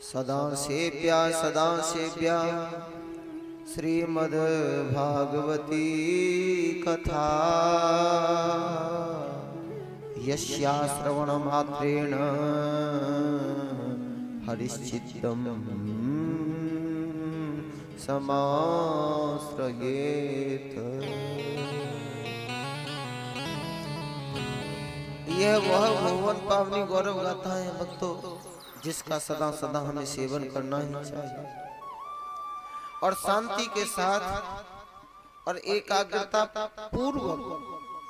सदा सेव्या श्रीमद्भागवती कथा यस्या श्रवणमात्रेण हरिश्चित्तं समाश्रयेत। यह वह भुवन पावनी गौरव गाथा है भक्तों, जिसका सदा सदा हमें सेवन करना ही चाहिए और शांति के साथ और एकाग्रता पूर्वक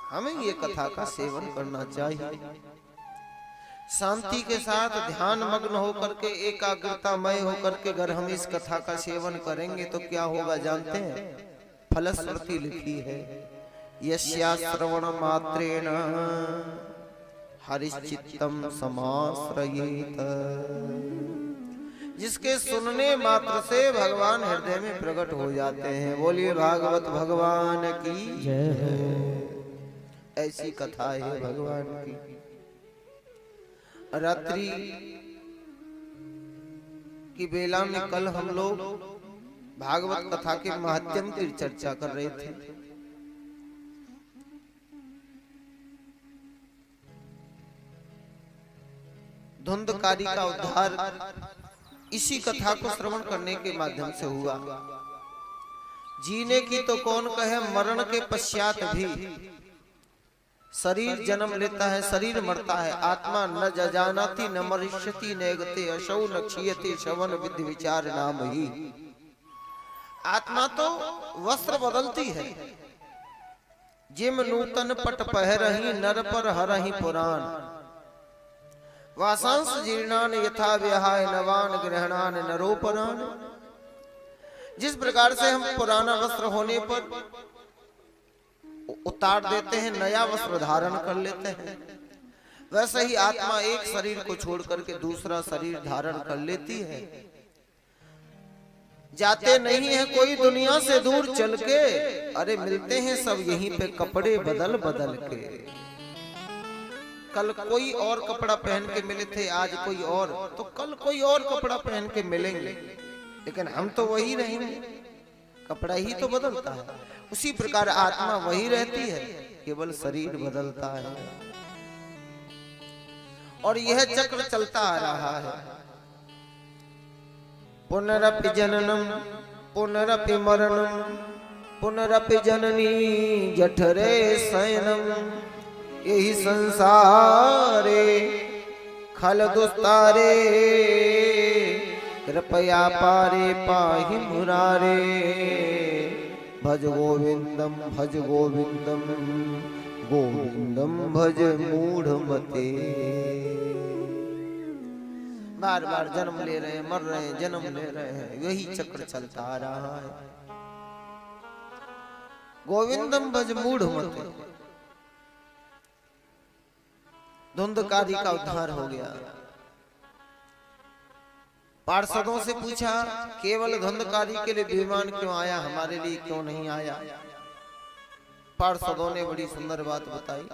हमें ये कथा का सेवन करना चाहिए। शांति के साथ ध्यान मग्न होकर के एकाग्रतामय होकर के अगर हम इस कथा का सेवन करेंगे तो क्या होगा जानते हैं? फलश्रुति लिखी है, यस्या श्रवण मात्रेण हरिश्चित्तम समाश्रयेत। जिसके सुनने मात्र से भगवान हृदय में प्रकट हो जाते हैं। बोलिए भागवत भगवान की जय। ऐसी कथा है भगवान की। रात्रि की बेला में कल हम लोग भागवत कथा के महत्व की चर्चा कर रहे थे। धुंधकारी का उद्धार इसी कथा को श्रवण करने के माध्यम से हुआ। जीने की तो कौन कहे, मरण के पश्चात भी शरीर जन्म लेता है, शरीर मरता है। आत्मा न जजानाति न मरिष्यति नेगते अशौ न क्षीयते शवन विधि विचार नाम ही। आत्मा तो वस्त्र बदलती है, जिम नूतन पट पहरही नर पर हरही पुराण। वासांस जीर्णान यथा विहाय नवान ग्रहणान नरोपरान। जिस प्रकार से हम पुराना वस्त्र होने पर उतार देते हैं, नया वस्त्र धारण कर लेते हैं, वैसे ही आत्मा एक शरीर को छोड़ करके दूसरा शरीर धारण कर लेती है। जाते नहीं है कोई दुनिया से दूर चल के, अरे मिलते हैं सब यहीं पे कपड़े बदल बदल के। कल कोई और कपड़ा पहन के मिले थे, आज कोई और, तो कल कोई और कपड़ा पहन के मिलेंगे, लेकिन हम तो वही रहेंगे। कपड़ा ही तो बदलता है। उसी प्रकार आत्मा वही रहती है, केवल शरीर बदलता है। और यह चक्र चलता आ रहा है। पुनरपि जननम पुनरपि मरणम पुनरपि जननी जठरे शयनम। यही संसारे खल दुस्तारे कृपया पारे पाहि मुरारे। भज गोविंदम गोविंदम भज मूढ़ मते। बार बार जन्म ले रहे हैं, मर रहे हैं, जन्म ले रहे हैं, यही चक्र चलता आ रहा है। गोविंदम भज मूढ़ मते। धुंधकारी का उद्धार हो गया। पार्षदों से पूछा, केवल धुंधकारी के लिए विमान क्यों आया, हमारे लिए क्यों नहीं आया? पार्षदों ने बड़ी सुंदर बात बताई।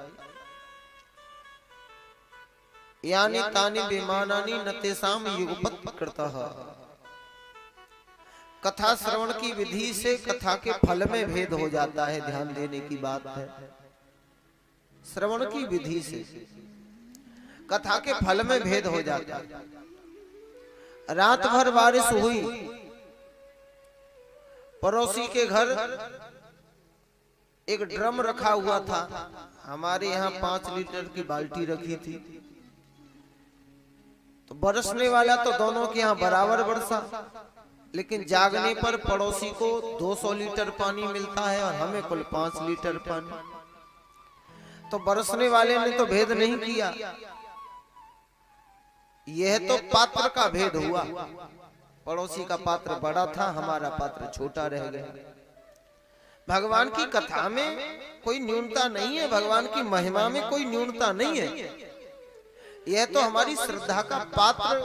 यानी तानी विमानानि न तेषाम युगपत् कृतः। कथा श्रवण की विधि से कथा के फल में भेद हो जाता है, ध्यान देने की बात है। श्रवण की विधि से कथा के फल में भेद हो जाता है। रात भर बारिश हुई, पड़ोसी के घर एक ड्रम रखा हुआ था, हमारे यहाँ 5 लीटर की बाल्टी रखी थी। तो बरसने वाला तो दोनों के यहाँ बराबर बरसा, लेकिन जागने पर पड़ोसी को 200 लीटर पानी मिलता है और हमें कुल 5 लीटर पानी। तो बरसने वाले ने तो भेद नहीं किया। यह तो पात्र का भेद हुआ। पड़ोसी का पात्र बड़ा था, हमारा पात्र छोटा रह गया। भगवान की कथा में कोई न्यूनता नहीं है, भगवान की महिमा में कोई न्यूनता नहीं है। यह तो हमारी श्रद्धा का पात्र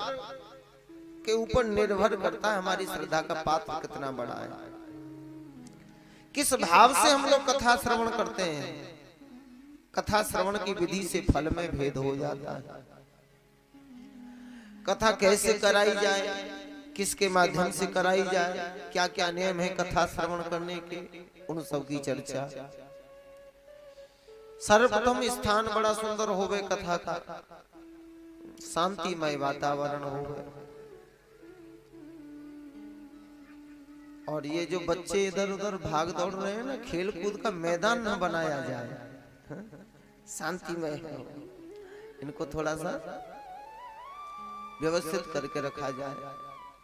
के ऊपर निर्भर करता है, हमारी श्रद्धा का पात्र कितना बड़ा है, किस भाव से हम लोग कथा श्रवण करते हैं। कथा श्रवण की विधि से फल में भेद हो जाता है। कथा कैसे कराई जाए, किसके माध्यम से कराई जाए, क्या क्या नियम है कथा श्रवण करने के, उन सब की चर्चा। सर्वप्रथम स्थान बड़ा सुंदर होवे कथा का, शांतिमय वातावरण होवे। और ये जो बच्चे इधर उधर भाग दौड़ रहे हैं ना, खेल कूद का मैदान न बनाया जाए, शांतिमय है, इनको थोड़ा सा व्यवस्थित करके रखा जाए,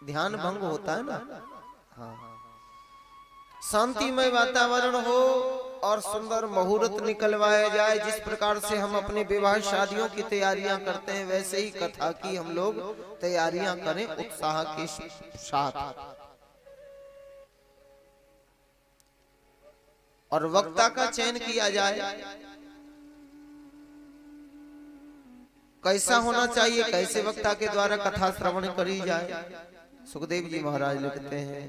ध्यान भंग होता है ना। हाँ, शांतिमय वातावरण हो और सुंदर मुहूर्त निकलवाया जाए। जिस प्रकार से हम अपने विवाह शादियों की तैयारियां करते हैं, वैसे ही कथा की हम लोग तैयारियां करें उत्साह के साथ। और वक्ता का चयन किया जाए, कैसा होना चाहिए, कैसे वक्ता के द्वारा कथा श्रवण करी जाए। सुखदेव जी महाराज लिखते हैं,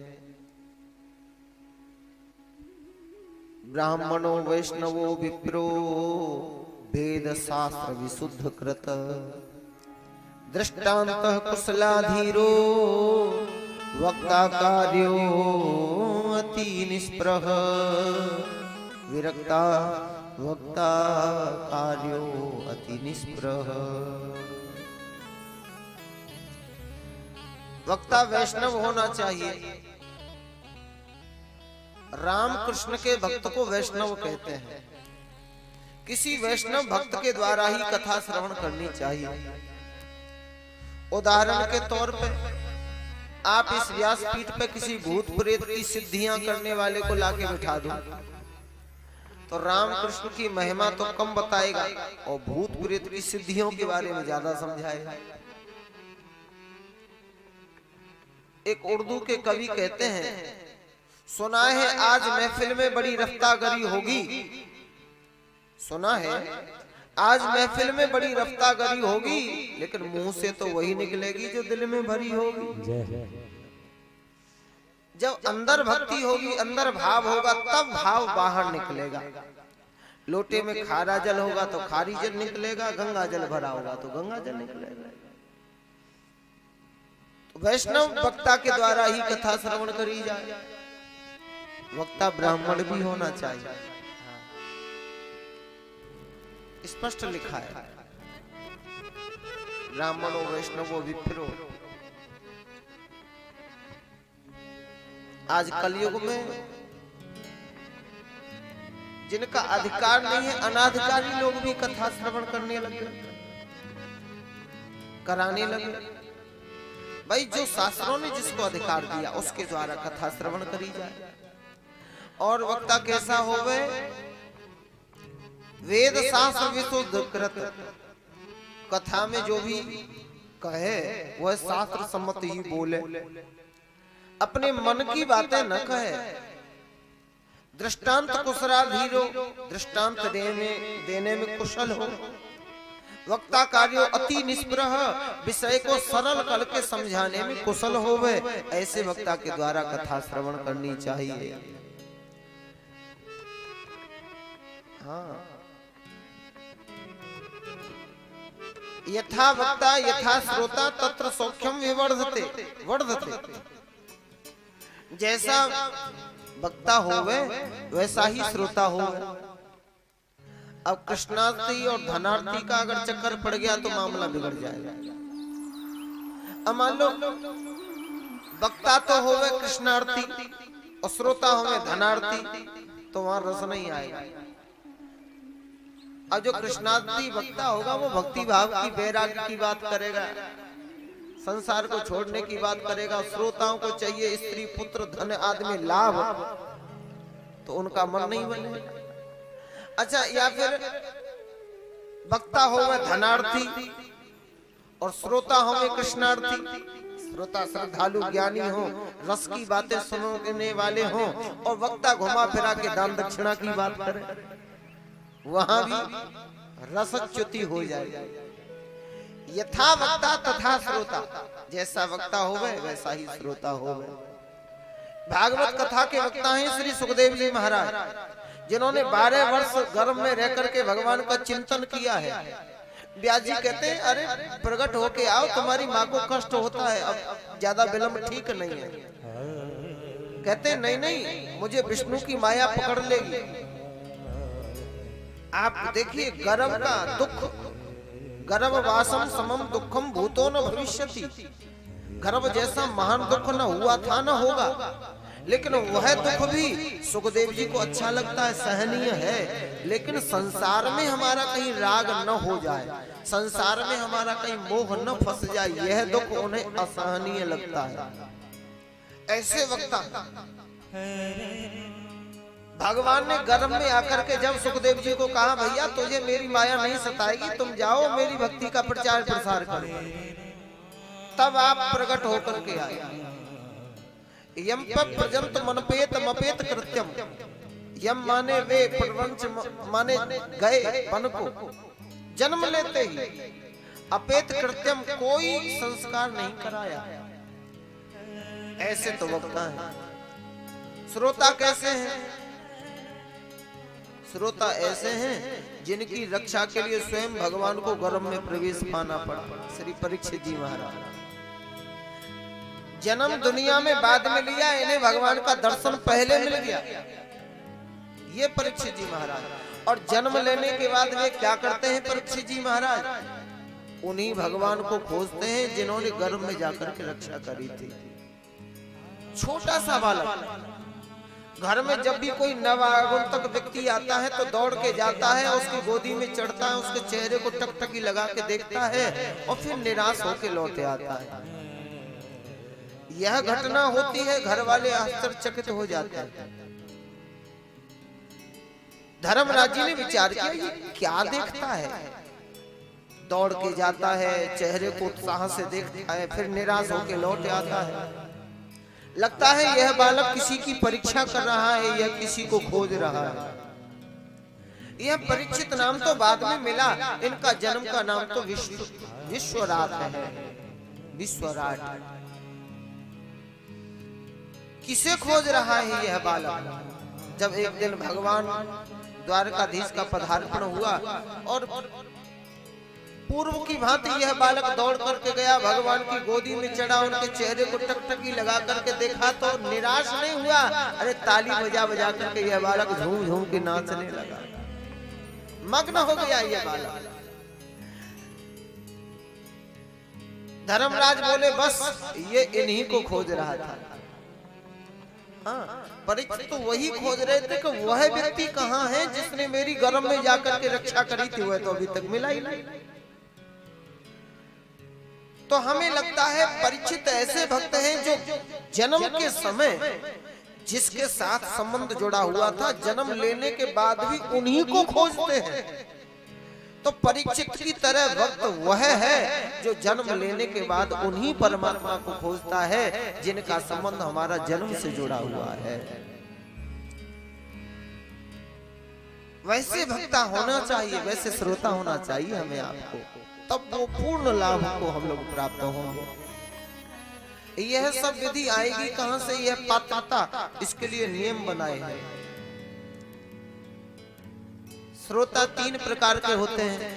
ब्राह्मणो वैष्णवो विप्रो वेद शास्त्र विशुद्ध कृत, दृष्टान्तः कुशलाधीरो वक्ता कार्यो अति निष्प्रह, विरक्ता वक्ता कार्यो अति निष्प्रह। वक्ता वैष्णव होना चाहिए। राम कृष्ण के भक्त को वैष्णव कहते हैं। किसी वैष्णव भक्त के द्वारा ही कथा श्रवण करनी चाहिए। उदाहरण के तौर पे आप इस व्यासपीठ पे किसी भूत प्रेत की सिद्धियां करने वाले को लाके बिठा दो तो राम कृष्ण की महिमा तो कम बताएगा और भूत प्रेत की सिद्धियों के बारे में ज्यादा समझाएगा। एक उर्दू के कवि कहते हैं, सुना है आज महफिल में बड़ी रफ्तागरी होगी, सुना है आज महफिल में बड़ी रफ्तागरी होगी, लेकिन मुंह से तो वही निकलेगी जो दिल में भरी होगी। जब अंदर भक्ति होगी, अंदर भाव होगा, तब भाव बाहर निकलेगा। लोटे में खारा जल होगा तो खारी जल निकलेगा, गंगा जल भरा होगा तो गंगा जल निकलेगा। तो वैष्णव वक्ता के द्वारा ही कथा श्रवण करी जाए। वक्ता ब्राह्मण भी होना चाहिए, स्पष्ट लिखा है, ब्राह्मणो वैष्णवो विप्रो। आज कलयुग में जिनका अधिकार नहीं है, अनाधिकारी लोग भी कथा श्रवण करने लगे, कराने लगे। भाई जो शास्त्रों ने जिसको अधिकार दिया उसके द्वारा कथा श्रवण करी जाए। और वक्ता कैसा होवे, वेद शास्त्र विशुद्ध कृत, कथा में जो भी कहे वह शास्त्र सम्मत ही बोले, अपने मन की बातें न कहे। दृष्टांत कुशलाधीरो, दृष्टांत देने में कुशल हो। वक्ता कार्यो अति निष्प्रह, विषय को सरल करके समझाने में कुशल होवे। ऐसे वक्ता के द्वारा कथा श्रवण करनी चाहिए। हाँ, यथा वक्ता यथा श्रोता तत्र सौख्यम विवर्धते। जैसा वक्ता होवे वैसा ही श्रोता होवे। अब कृष्णार्थी और धनार्थी का अगर चक्कर पड़ गया तो मामला बिगड़ जाएगा। अब मान लो वक्ता तो होवे कृष्णार्थी और श्रोता होवे धनार्थी, तो वहां रस नहीं आएगा। अब जो कृष्णार्थी वक्ता होगा वो भक्ति भाव की, वैराग्य की बात करेगा, संसार को छोड़ने की बात करेगा। श्रोताओं को चाहिए स्त्री पुत्र धन आदमी लाभ, तो उनका मन नहीं बनेगा। अच्छा, या फिर वक्ता होवे धनार्थी और श्रोता होवे कृष्णार्थी। श्रोता श्रद्धालु ज्ञानी हो, रस की बातें सुनने वाले हो, और वक्ता घुमा फिरा के दान दक्षिणा की बात करे, वहां भी रसच्युति हो जाएगी। यथा वक्ता तथा श्रोता, जैसा वक्ता होवे वैसा ही श्रोता होवे। भागवत कथा के वक्ता हैं श्री सुखदेव जी महाराज, जिन्होंने 12 वर्ष गर्भ में रह करके भगवान का चिंतन किया है। व्यास जी कहते हैं अरे प्रकट होके आओ, तुम्हारी माँ को कष्ट होता है, अब ज्यादा विलंब ठीक नहीं है। कहते हैं नहीं नहीं, मुझे विष्णु की माया पकड़ लेगी। आप देखिए गर्भ का दुख, गर्भवासम समम दुखम भूतो न भविष्यति। गर्भ जैसा महान दुख न हुआ था न होगा, लेकिन वह दुख भी सुखदेव जी को अच्छा लगता है, सहनीय है। लेकिन संसार में हमारा कहीं राग न हो जाए, संसार में हमारा कहीं मोह न फंस जाए, यह दुख उन्हें असहनीय लगता है। ऐसे वक्त भगवान ने गर्भ में आकर के जब सुखदेव जी को कहा भैया तुझे मेरी माया नहीं सताएगी, तुम जाओ मेरी भक्ति का प्रचार प्रसार करो, तब आप प्रकट होकर के आए। यम प्रजंत मनपेत मपेत कृत्यम, यम माने वे, प्रवंच माने गए पन को, जन्म लेते ही अपेत कृत्यम, कोई संस्कार नहीं कराया। ऐसे तो वक्ता है। श्रोता कैसे हैं? श्रोता ऐसे हैं जिनकी रक्षा के लिए स्वयं भगवान को गर्भ में प्रवेश पाना पड़ा। श्री परीक्षित जी महाराज, जन्म दुनिया में बाद में लिया, इन्हें भगवान का दर्शन पहले मिल गया, ये परीक्षित जी महाराज। और जन्म लेने के बाद वे क्या करते हैं परीक्षित जी महाराज? उन्हीं भगवान को खोजते हैं जिन्होंने गर्भ में जाकर के रक्षा करी थी। छोटा सा बालक घर में जब भी कोई नवागंतुक व्यक्ति आता है तो दौड़ के जाता है, उसकी गोदी में चढ़ता है, उसके चेहरे को टकटकी लगा के देखता है और फिर निराश होकर लौटे आता है। यह घटना होती है, घर वाले आश्चर्यचकित हो जाते हैं। धर्मराज जी ने विचार किया ये क्या देखता है, दौड़ के जाता है, चेहरे को उत्साह से देखता है, फिर निराश होकर लौट आता है। लगता है यह बालक किसी की परीक्षा कर रहा है, यह किसी को खोज रहा है। यह परीक्षित नाम तो बाद में मिला, इनका जन्म का नाम तो विश्वराट है। विश्वराट किसे खोज रहा है यह बालक? जब एक दिन भगवान द्वारकाधीश का पदार्पण हुआ और पूर्व की भांति यह बालक दौड़ करके गया, भगवान की गोदी में चढ़ा, उनके चेहरे को टकटकी लगा करके देखा तो निराश नहीं हुआ, अरे ताली बजा बजा करके यह बालक झूम झूम के नाचने लगा, मग्न हो गया यह बालक। धर्मराज बोले बस ये इन्हीं को खोज रहा था। हाँ, परीक्षित तो वही खोज रहे थे कि वह व्यक्ति कहाँ है जिसने मेरी गर्भ में जाकर के रक्षा करी थी, वह तो अभी तक मिला ही नहीं। तो हमें लगता है परीक्षित ऐसे भक्त हैं जो जन्म के समय जिसके साथ संबंध जुड़ा हुआ था, जन्म लेने के बाद भी उन्हीं को खोजते हैं। तो परीक्षित की तरह भक्त वह है जो जन्म लेने के बाद उन्हीं परमात्मा को खोजता है जिनका संबंध हमारा जन्म से जुड़ा हुआ है। वैसे भक्ता होना चाहिए, वैसे श्रोता होना चाहिए हमें आपको, तब वो पूर्ण लाभ को हम लोग प्राप्त होंगे। यह सब विधि आएगी कहां से? यह पात्रता, इसके लिए नियम बनाए हैं। श्रोता तीन प्रकार के होते हैं।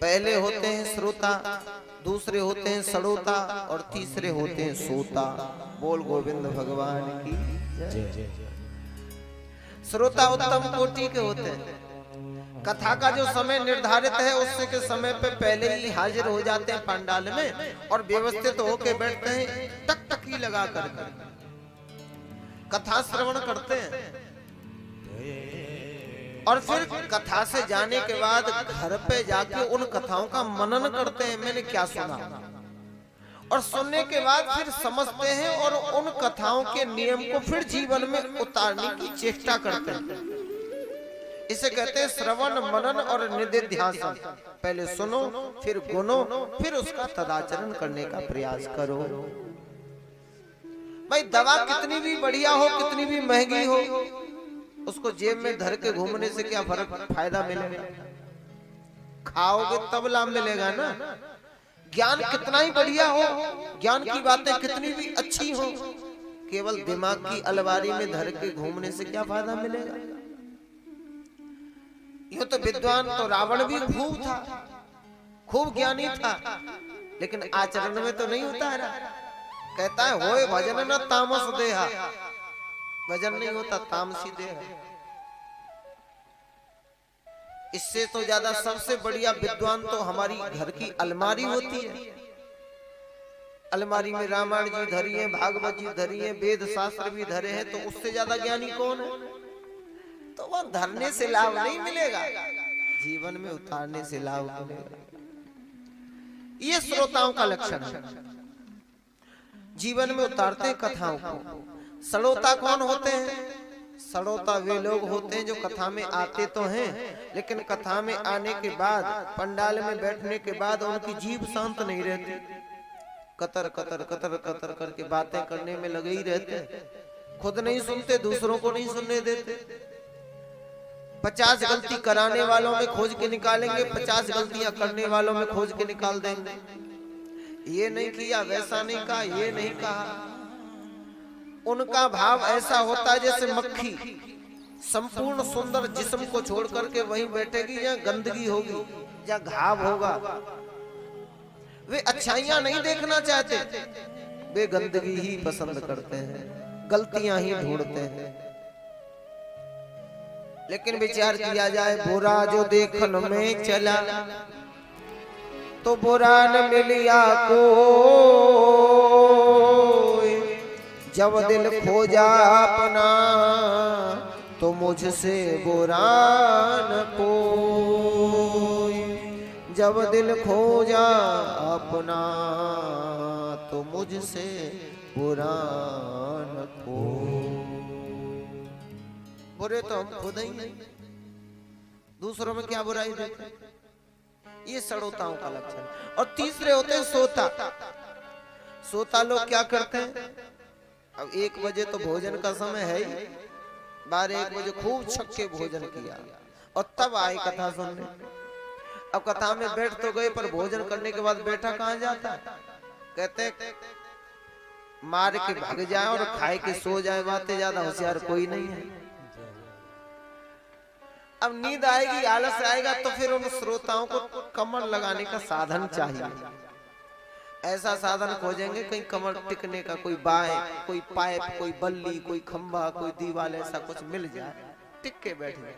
पहले होते हैं श्रोता, दूसरे होते हैं सड़ोता और तीसरे होते हैं सोता। बोल गोविंद भगवान की जय। श्रोता उत्तम कोटि के होते हैं। कथा का जो समय निर्धारित है उससे के समय पे पहले ही हाजिर हो जाते हैं पंडाल में और व्यवस्थित होके बैठते हैं, टकटकी लगा कर कथा श्रवण करते हैं। और फिर कथा से जाने के बाद घर पे जाके उन कथाओं का मनन करते हैं, मैंने क्या सुना, और सुनने के बाद फिर समझते हैं और उन कथाओं के नियम को फिर जीवन में उतारने की चेष्टा करते हैं। इसे कहते हैं श्रवण मनन और निधिध्यासन। पहले सुनो, फिर गुनो, फिर उसका तदाचरण करने का प्रयास करो। भाई दवा कितनी भी बढ़िया हो, कितनी भी महंगी हो, उसको जेब में धर के घूमने से क्या फर्क, फायदा मिलेगा? खाओगे तब लाभ मिलेगा ना। ज्ञान कितना ही बढ़िया हो, ज्ञान की बातें कितनी भी अच्छी हो, केवल दिमाग की अलमारी में धर के घूमने से क्या फायदा मिलेगा? यूं तो विद्वान तो रावण भी खूब था, खूब ज्ञानी था, लेकिन आचरण में तो नहीं उतारा। कहता है होए भजन न तामस देहा, भजन नहीं होता तामसी देह। इससे तो ज्यादा सबसे बढ़िया विद्वान तो हमारी घर की अलमारी होती है। अलमारी में रामायण जी धरी है, भागवत जी धरी है, वेद शास्त्र भी धरे हैं, तो उससे ज्यादा ज्ञानी कौन है? तो वह धरने से लाभ नहीं मिलेगा, जीवन में उतारने से लाभ मिलेगा। ये श्रोताओं का लक्षण है, जीवन में उतारते हैं कथाओं को। सड़ोता कौन होते हैं? सड़ोता वे लोग होते हैं जो कथा में आते तो हैं, लेकिन कथा में आने के बाद, पंडाल में बैठने के बाद उनकी जीभ शांत नहीं रहती, कतर कतर कतर कतर करके बातें करने में लगे ही रहते, खुद नहीं सुनते, दूसरों को नहीं सुनने देते। 50 गलती कराने वालों में खोज के निकालेंगे, 50 गलतियां करने वालों में खोज के निकाल देंगे। ये नहीं किया, वैसा नहीं कहा, ये नहीं कहा। उनका भाव ऐसा होता है जैसे मक्खी संपूर्ण सुंदर जिस्म को छोड़ करके वहीं बैठेगी जहाँ गंदगी होगी, जहाँ घाव होगा। वे अच्छाइयां नहीं देखना चाहते, वे गंदगी ही पसंद करते हैं, गलतियां ही ढूंढते हैं। लेकिन विचार किया जाए, बुरा जो देखन में चला तो बुरा न मिलिया को, जब दिल खोजा अपना तो मुझसे बुरा न कोई, जब दिल खोजा अपना तो मुझसे बुरा न कोई। बुरे तो हम खुद ही नहीं, दूसरों में क्या बुराई देखते? ये सड़ोताओं का लक्षण। और तीसरे होते हैं सोता। सोता लोग क्या करते हैं? अब 1 बजे तो भोजन का समय है ही, 12-1 बजे खूब छक्के भोजन किया और तब आए कथा सुनने। अब कथा में बैठ तो गए, पर भोजन करने के बाद बैठा कहाँ जाता है? कहते मार के भाग जाए और खाए के सो जाए, बातें ज्यादा होशियार कोई नहीं है। अब नींद आएगी, आलस आएगा, तो फिर उन श्रोताओं को कमर लगाने का साधन चाहिए। ऐसा साधन खोजेंगे कहीं कमर टिकने का, कोई बाय, कोई पाइप, कोई बल्ली, कोई खंभा, कोई दीवार, ऐसा कुछ मिल जाए, टिक के बैठेंगे।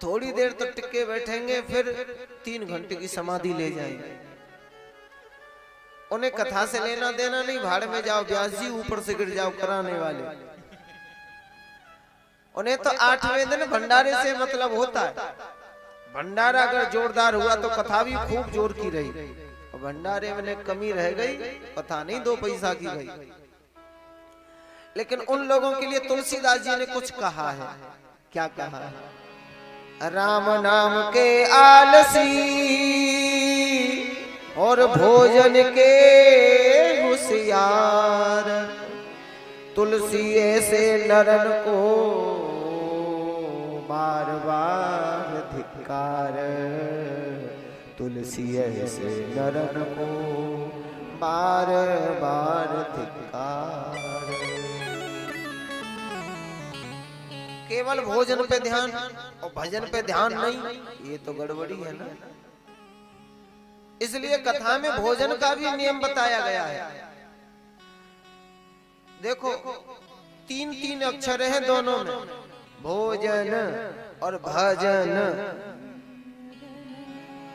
थोड़ी देर तो टिक के बैठेंगे, फिर 3 घंटे की समाधि ले जाएंगे। उन्हें कथा से लेना देना नहीं, भाड़ में जाओ व्यास जी, ऊपर से गिर जाओ कराने वाले। उन्हें तो 8वें दिन भंडारे से मतलब होता है। भंडारा अगर जोरदार हुआ तो कथा भी खूब जोर की रही, और भंडारे में कमी रह गई, कथा नहीं 2 पैसा की गई। लेकिन उन लोगों के लिए तुलसीदास जी ने कुछ कहा है। क्या कहा है? राम नाम के आलसी और भोजन के होशियार, तुलसी ऐसे नरन को बार बार धिक्कार, तुलसी ऐसे नरन को बार बार धिक्कार। केवल भोजन पे ध्यान और भजन पे ध्यान नहीं, ये तो गड़बड़ी है ना। इसलिए कथा में भोजन का भी नियम बताया गया है। देखो 3-3 अक्षर हैं दोनों में, भोजन और भजन।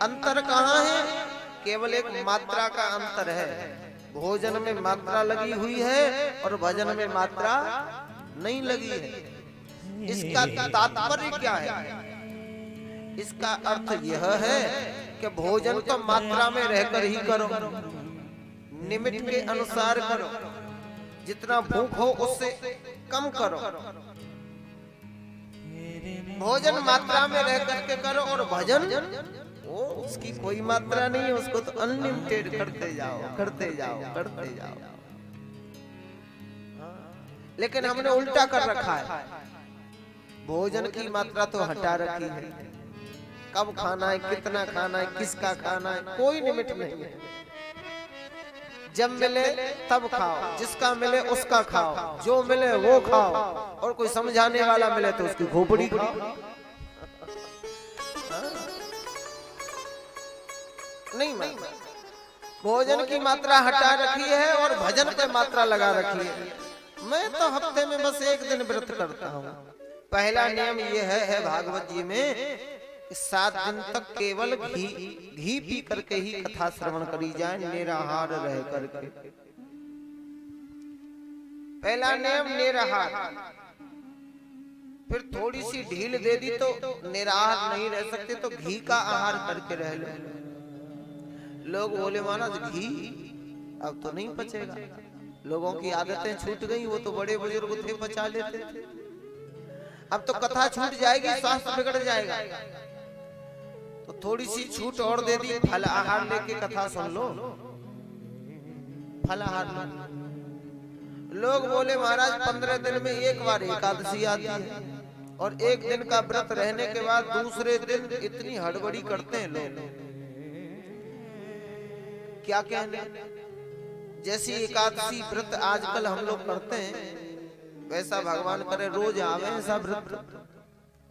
अंतर कहाँ है? केवल एक मात्रा का अंतर है। भोजन में मात्रा लगी हुई है और भजन में मात्रा नहीं लगी है। इसका तात्पर्य क्या है? इसका अर्थ यह है कि भोजन तो मात्रा में रहकर ही करो, निमित के अनुसार करो, जितना भूख हो उससे कम करो। भोजन मात्रा में रह करके करो, और भजन वो उसकी कोई मात्रा नहीं है, उसको तो अनलिमिटेड करते जाओ करते जाओ करते जाओ। लेकिन हमने उल्टा कर रखा है, भोजन की मात्रा तो हटा रखी है। कब खाना है, कितना खाना है, किसका खाना है, कोई लिमिट नहीं है। जब मिले तब खाओ, जिसका मिले उसका खाओ, जो मिले वो खाओ, और कोई समझाने वाला मिले तो उसकी खोपड़ी खाओ। नहीं मानता। भोजन की मात्रा हटा रखी है और भजन पे मात्रा लगा रखी है। मैं तो हफ्ते में बस एक दिन व्रत करता हूँ। पहला नियम यह है भागवत जी में, 7 दिन तक केवल घी पी करके ही कथा श्रवण करी जाए, निराहार रह करके। पहला नियम निराहार। फिर थोड़ी सी ढील दे दी तो निराहार नहीं रह सकते, तो घी का आहार करके रह लो। लोग बोले महाराज घी अब तो नहीं पचेगा, लोगों की आदतें छूट गई, वो तो बड़े बुजुर्ग थे पचा लेते थे, अब तो कथा छूट जाएगी, स्वास्थ्य बिगड़ जाएगा। तो थोड़ी सी छूट और दे दी, फल आहार लेके कथा सुन लो, फल आहार लो। लोग बोले महाराज 15 दिन में एक बार एकादशी आती है, और एक दिन का व्रत रहने के बाद दूसरे दिन इतनी हड़बड़ी करते हैं लोग, क्या कहने। जैसी एकादशी व्रत आजकल हम लोग करते हैं, वैसा भगवान करे रोज आवे ऐसा व्रत।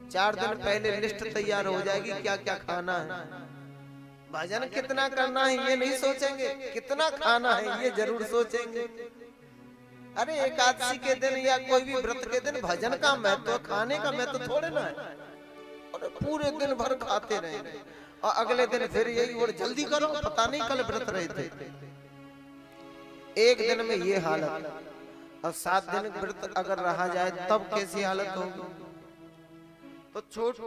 4 दिन पहले लिस्ट तैयार हो जाएगी, क्या क्या खाना है, भजन कितना करना है ये नहीं सोचेंगे, कितना खाना है ये जरूर सोचेंगे। अरे एकादशी के दिन या कोई भी व्रत के दिन भजन का महत्व, खाने का महत्व थोड़े ना है। और पूरे दिन भर खाते रहेंगे और अगले दिन फिर यही, और जल्दी करो पता नहीं कल व्रत रहे थे। एक दिन में ये हालत, और 7 दिन व्रत अगर रहा जाए तब कैसी हालत होगी। तो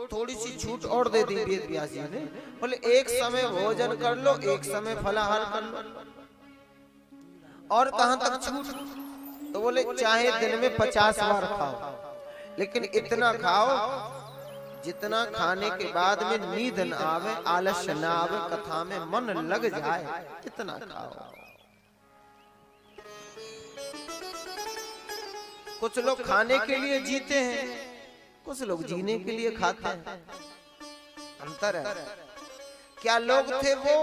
थोड़ी सी छूट और दे दी वेद व्यास जी ने, बोले एक समय भोजन कर लो, एक समय फलाहार कर लो। और कहां तक छूट, तो बोले चाहे दिन में 50 बार खाओ, लेकिन इतना खाओ जितना खाने के बाद में नींद न आवे, आलस्य न आवे, कथा में मन लग जाए, इतना खाओ। कुछ लोग खाने के लिए जीते हैं, कुछ लोग जीने के लिए खाते हैं, अंतर है। क्या लोग थे वो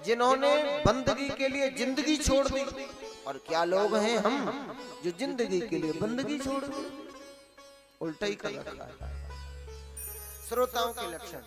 जिन्होंने बंदगी के लिए जिंदगी छोड़ दी, और क्या लोग हैं हम जो जिंदगी के लिए बंदगी छोड़ दी, उल्टा ही कर रखा है। श्रोताओं के लक्षण